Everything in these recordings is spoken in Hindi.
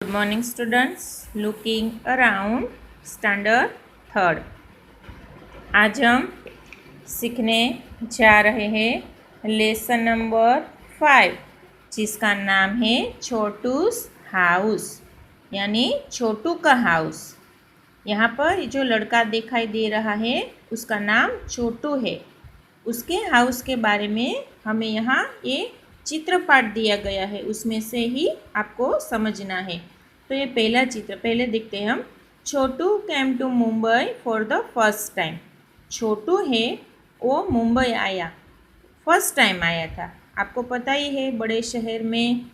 Good morning students. Looking around standard third. आज हम सीखने जा रहे हैं लेसन नंबर 5 जिसका नाम है छोटूस हाउस यानी छोटू का हाउस। यहाँ पर जो लड़का दिखाई दे रहा है उसका नाम छोटू है। उसके हाउस के बारे में हमें यहाँ ये चित्रपाठ दिया गया है, उसमें से ही आपको समझना है। तो ये पहला चित्र पहले देखते हैं हम। Chotu came to Mumbai for the first time. Chotu है वो मुंबई आया, फर्स्ट टाइम आया था। आपको पता ही है बड़े शहर में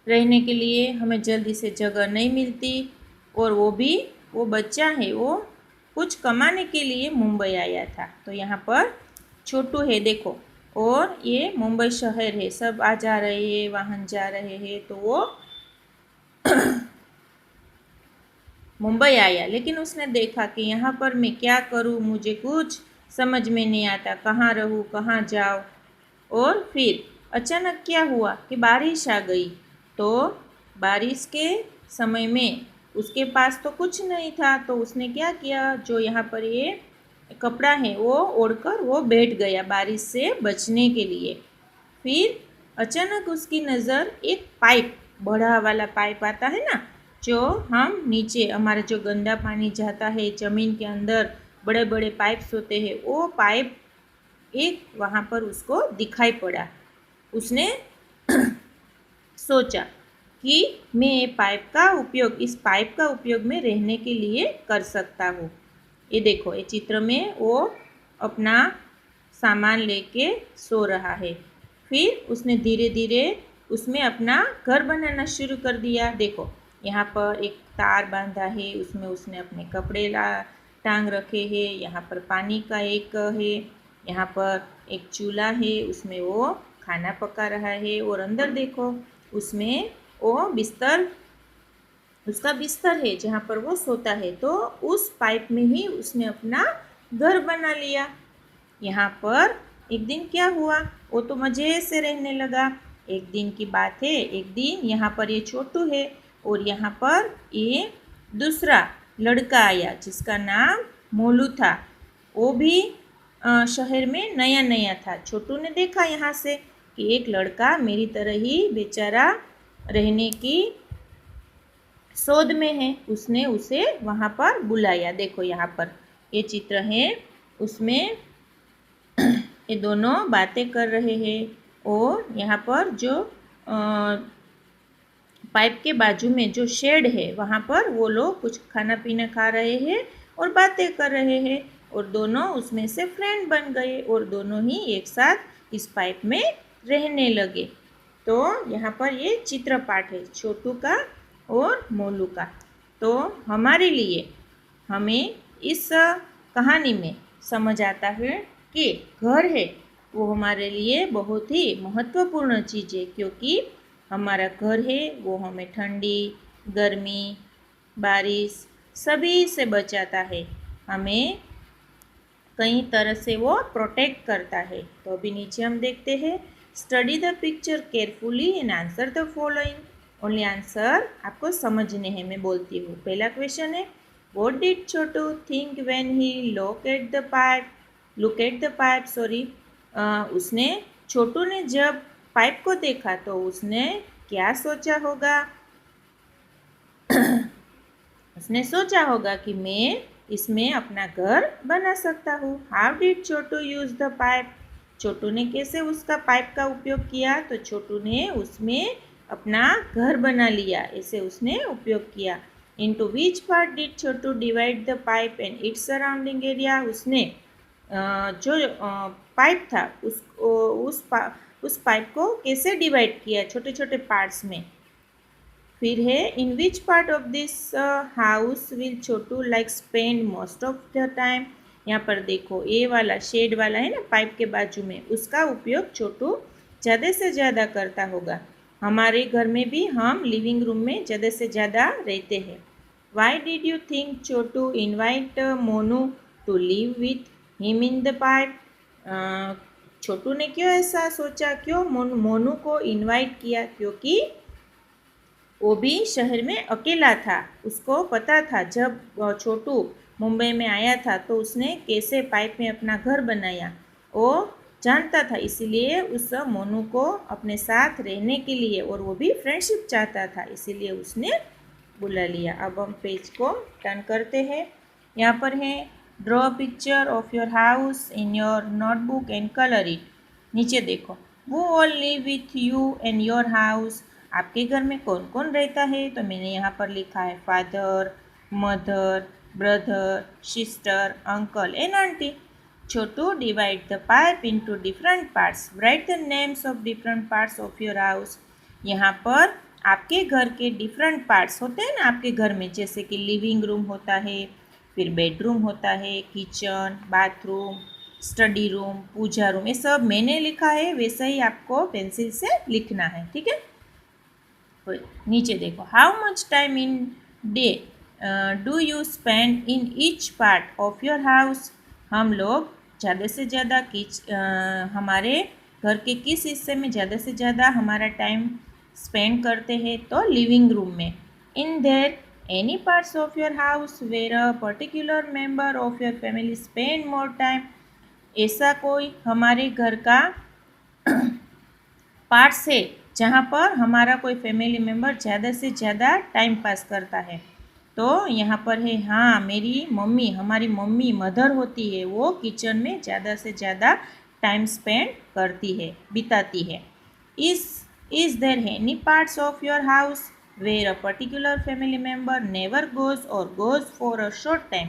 रहने के लिए हमें जल्दी से जगह नहीं मिलती, और वो बच्चा है वो कुछ कमाने के लिए मुंबई आया था। तो यहाँ पर छोटू है देखो, और ये मुंबई शहर है, सब आ जा रहे हैं, वाहन जा रहे हैं। तो वो मुंबई आया, लेकिन उसने देखा कि यहाँ पर मैं क्या करूँ, मुझे कुछ समझ में नहीं आता, कहाँ रहूँ कहाँ जाऊँ। और फिर अचानक क्या हुआ कि बारिश आ गई। तो बारिश के समय में उसके पास तो कुछ नहीं था, तो उसने क्या किया, जो यहाँ पर ये कपड़ा है वो ओढ़कर वो बैठ गया बारिश से बचने के लिए। फिर अचानक उसकी नज़र एक पाइप, बड़ा वाला पाइप आता है ना, जो हम नीचे हमारा जो गंदा पानी जाता है ज़मीन के अंदर, बड़े बड़े पाइप्स होते हैं, वो पाइप एक वहाँ पर उसको दिखाई पड़ा। उसने सोचा कि मैं इस पाइप का उपयोग मैं रहने के लिए कर सकता हूँ। ये देखो, ये चित्र में वो अपना सामान लेके सो रहा है। फिर उसने धीरे धीरे उसमें अपना घर बनाना शुरू कर दिया। देखो यहाँ पर एक तार बांधा है, उसमें उसने अपने कपड़े टांग रखे हैं। यहाँ पर पानी का एक है, यहाँ पर एक चूल्हा है, उसमें वो खाना पका रहा है। और अंदर देखो उसमें वो उसका बिस्तर है जहाँ पर वो सोता है। तो उस पाइप में ही उसने अपना घर बना लिया। यहाँ पर एक दिन क्या हुआ, वो तो मज़े से रहने लगा। एक दिन की बात है, एक दिन यहाँ पर ये छोटू है और यहाँ पर ये दूसरा लड़का आया जिसका नाम मोलू था। वो भी शहर में नया नया था। छोटू ने देखा यहाँ से कि एक लड़का मेरी तरह ही बेचारा रहने की शोध में है। उसने उसे वहाँ पर बुलाया। देखो यहाँ पर ये चित्र है, उसमें ये दोनों बातें कर रहे हैं। और यहाँ पर जो पाइप के बाजू में जो शेड है वहाँ पर वो लोग कुछ खाना पीना खा रहे हैं और बातें कर रहे हैं। और दोनों उसमें से फ्रेंड बन गए और दोनों ही एक साथ इस पाइप में रहने लगे। तो यहाँ पर ये चित्रपाठ है छोटू का और मोलू का। तो हमारे लिए हमें इस कहानी में समझ आता है कि घर है वो हमारे लिए बहुत ही महत्वपूर्ण चीज़ है, क्योंकि हमारा घर है वो हमें ठंडी, गर्मी, बारिश सभी से बचाता है, हमें कई तरह से वो प्रोटेक्ट करता है। तो अभी नीचे हम देखते हैं, study the picture carefully and answer the following. Only answer आपको समझने हैं, मैं बोलती हूँ। पहला क्वेश्चन है, what did Chhotu think when he look at the pipe sorry. उसने छोटू ने जब पाइप को देखा तो उसने क्या सोचा होगा? उसने सोचा होगा कि मैं इसमें अपना घर बना सकता हूँ। How did Chotu use the pipe. Chotu ने कैसे उसका पाइप का उपयोग किया? तो छोटू ने उसमें अपना घर बना लिया, ऐसे उसने उपयोग किया। Into which part did Chhotu divide the pipe and its surrounding area. उसने जो पाइप था उस पाइप को कैसे डिवाइड किया, छोटे छोटे पार्ट्स में। फिर है, in which part of this house will Chotu like spend most of the time. यहाँ पर देखो ये वाला शेड वाला है ना पाइप के बाजू में, उसका उपयोग छोटू ज़्यादा से ज़्यादा करता होगा। हमारे घर में भी हम लिविंग रूम में ज़्यादा से ज़्यादा रहते हैं। Why did you think Chotu invite Monu to live with him in the pipe. Chotu ने क्यों ऐसा सोचा, क्यों मोनू को इन्वाइट किया? क्योंकि वो भी शहर में अकेला था। उसको पता था जब छोटू मुंबई में आया था तो उसने कैसे पाइप में अपना घर बनाया, वो जानता था। इसीलिए उस मोनू को अपने साथ रहने के लिए, और वो भी फ्रेंडशिप चाहता था, इसीलिए उसने बुला लिया। अब हम पेज को टर्न करते हैं। यहाँ पर है draw a picture of your house in your notebook and colour it. नीचे देखो, वो all live with you and your house. आपके घर में कौन कौन रहता है? तो मैंने यहाँ पर लिखा है father, mother, brother, sister, uncle and aunty. Chhotu divide the pipe into different parts, right the names of different parts of your house. यहाँ पर आपके घर के डिफरेंट पार्ट्स होते हैं ना आपके घर में, जैसे कि लिविंग रूम होता है, फिर बेडरूम होता है, किचन, बाथरूम, स्टडी रूम, पूजा रूम, ये सब मैंने लिखा है, वैसे ही आपको पेंसिल से लिखना है, ठीक है। नीचे देखो, how much time in day do you spend in each part of your house. हम लोग ज़्यादा से ज़्यादा हमारे घर के किस हिस्से में ज़्यादा से ज़्यादा हमारा टाइम स्पेंड करते हैं? तो लिविंग रूम में। In there any parts of your house where a particular member of your family spend more time. ऐसा कोई हमारे घर का पार्ट्स है जहाँ पर हमारा कोई फैमिली मेम्बर ज़्यादा से ज़्यादा टाइम पास करता है? तो यहाँ पर है हाँ, मेरी मम्मी, हमारी मम्मी मदर होती है, वो किचन में ज़्यादा से ज़्यादा टाइम स्पेंड करती है, बिताती है। Is there any parts of your house where a particular family member never goes और goes for a short time.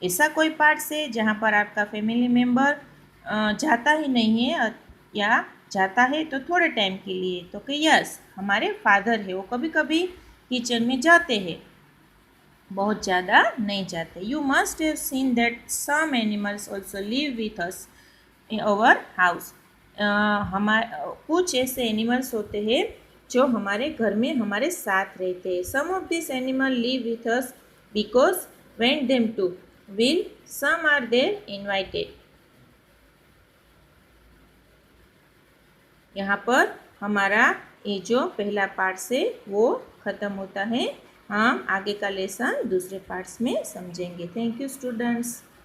ऐसा कोई पार्ट्स है जहाँ पर आपका फैमिली मेम्बर जाता ही नहीं है या जाता है तो थोड़े टाइम के लिए? तो कि यस, हमारे फादर है, वो कभी कभी किचन में जाते हैं, बहुत ज़्यादा नहीं जाते। You must have seen that some animals also live with us in our house. कुछ ऐसे एनिमल्स होते हैं जो हमारे घर में हमारे साथ रहते हैं। Some of this animal live with us because want them to will, some are there invited. यहाँ पर हमारा ये जो पहला पार्ट से वो ख़त्म होता है। हम आगे का लेसन दूसरे पार्ट्स में समझेंगे। Thank you students.